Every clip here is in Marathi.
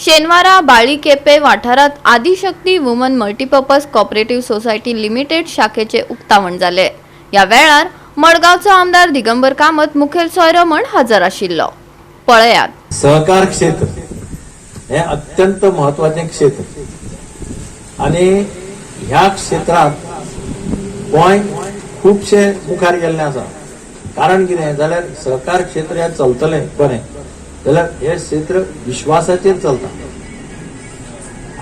शेनवारा बाळीकेपे वाठारात Adishakti woman multipurpose cooperative society limited शाखेचे उक्तावण झाले। या वेळार मडगावचो आमदार दिगंबर कामत मुखेल सोयरो म्हण हजर आशिल्लो। पळयात सहकार क्षेत्र हे अत्यंत महत्वाचे क्षेत्र आणि ह्या क्षेत्रात गोंय खूपशे मुखार गेल्ले आसा। कारण कितें जाल्यार सहकार क्षेत्र हे चलतले बरें जाल्यार हे क्षेत्र विश्वासाचेर चलता।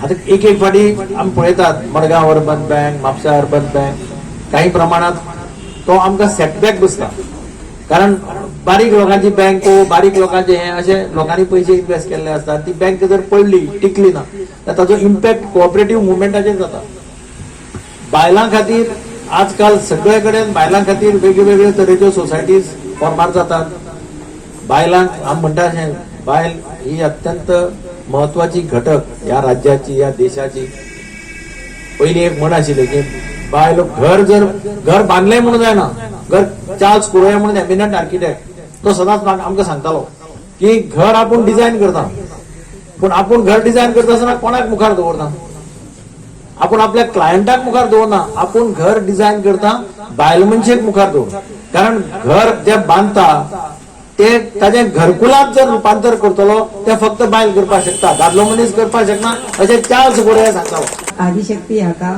आता एक फाटी आमी पळयतात Madgaon urban bank, Mapusa urban bank काही प्रमाणात तो आमकां सेटबॅक बसता। कारण बारीक लोकांची बँक, बारीक लोकांचे हे असे लोकांनी पैसे इन्व्हेस्ट केल्ले असतात, ती बँक जर पडली टिकली ना तर ताजो इम्पॅक्ट कोऑपरेटिव्ह मुवमेंटाचेर जाता। बायलां खातीर आजकाल सगळे कडेन बायलां खातीर वेगवेगळे तरेच्यो सोसायटीज फॉर्मार जातात। बायलांक आमी म्हणटा बायल ही अत्यंत महत्वाची घटक या राज्याची, या देशाची। पहिली एक म्हण आशिल्ली की बायल घर बांधले म्हणून जायना, घर चार्ल्स कुरोया म्हणून एमिनंट आर्किटेक्ट तो सदांच आमकां सांगतालो की घर आपूण डिझायन करता, पण आपूण घर डिझायन करता आसतना कोणाक मुखार दवरना, आपूण आपल्या क्लायंटाक मुखार दवरना, आपूण घर डिझायन करता बायल मनशेक मुखार दवर। कारण घर जे बांधता ते ताजे घरकुलात जर रूपांतर करतलो ते फक्त बायल करपाक शकता, दादलो मनीस करपाक शकना अशें चार्ल्स कुरोया सांगतालो। आदिशक्ती हाका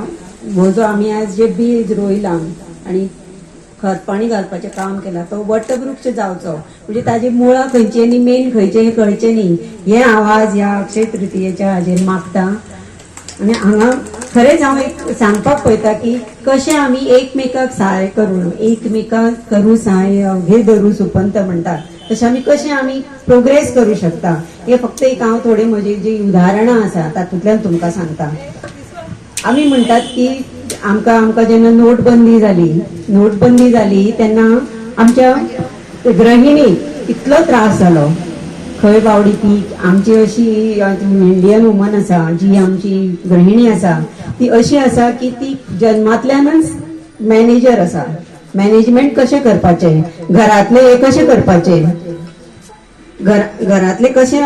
हो जो आमी आज जे बीज रोयला आणि खत पाणी घालपाचें काम केला तो वटवृक्ष जावचो, म्हणजे ताजी मुळां खंयची आनी मेन खंयचे हे कळचे न्ही। हे आवाज ह्या अक्षय तृतीयेच्या हाजेर मागता आणि हांगा खरेंच हांव एक सांगपाक पळयता की कशें आमी एकमेकाक सहाय करून, एकमेकाक करू सहाय घे धरू सुपंत म्हणटात तशें आमी कशें आमी प्रोग्रेस करू शकता हे फक्त एक हांव थोडे म्हजी जी उदाहरणां आसा तातूंतल्यान तुमकां सांगता। आमी म्हणटात की आमकां जेन्ना नोटबंदी जाली तेन्ना आमच्या गृहिणीक इतलो त्रास जालो। खंय बावडी ती आमची अशी इंडियन वुमन आसा जी आमची गृहिणी आसा ती अशी आसा की ती जन्मांतल्यानच मॅनेजर आसा। मॅनेजमेंट कशें करपाचें, घरातले हे कशें करपाचें, घरातले कशें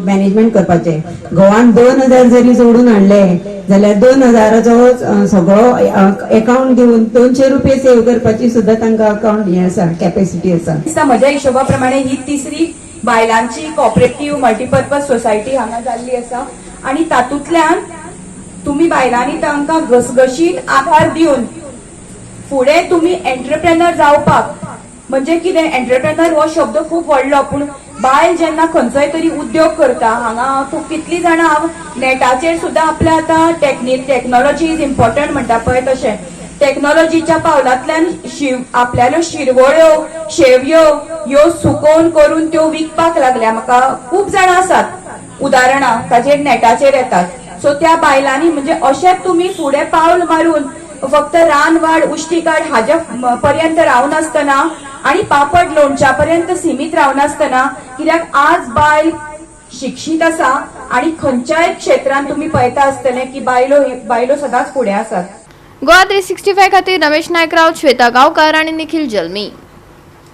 मॅनेजमेंट करपाचें। घोवान 2000 जरी जोडून हाडले जाल्यार 2000 सगळो अकाउंट दिवन 200 रुपये सेव्ह करपाची सुद्धा तांकां अकाउंट हे आसा, कॅपॅसिटी आसा। म्हज्या हिशोबा प्रमाणे ही तिसरी बायलांची कोऑपरेटिव्ह मल्टीपर्पज सोसायटी हांगा जाल्ली आसा आणि तातूंतल्यान तुम्ही बायलांनी तांकां घसघशीत आधार दिवन फुडें तुम्ही एंटरप्रेनर जावपाक, म्हणजे कितें एंटरप्रेनर हो शब्द खूप व्हडलो, पूण बायल जेन्ना खंयचोय तरी उद्योग करता हांगा तूं कितली जाणां नेटाचेर सुद्धा आपल्या आतां टेक्नॉलॉजी इज इम्पॉर्टंट म्हणटा पळय तशें टेक्नॉलॉजीच्या पावलांतल्यान आपल्याल्यो शिरवळ्यो, शेवयो ह्यो सुकोवन करून त्यो विकपाक लागल्या। म्हाका खूप जाणां आसात उदाहरणां ताचेर नेटाचेर येतात। सो त्या बायलांनी म्हणजे अशेंच तुम्ही फुडें पावल मारून फक्त रानवाड उश्टीकाड हाज्या पर्यंत रावनासतना आणि पापड लोणच्या पर्यंत सीमित रावनासतना, कित्याक आज बायल शिक्षीत आसा आणि खंयच्याय क्षेत्रांत तुम्ही पळयता आसतले की बायलो सदांच फुडें आसात। गोवा 365 खातीर रमेश नायक राव, श्वेता गांवकार आणि निखिल जल्मी।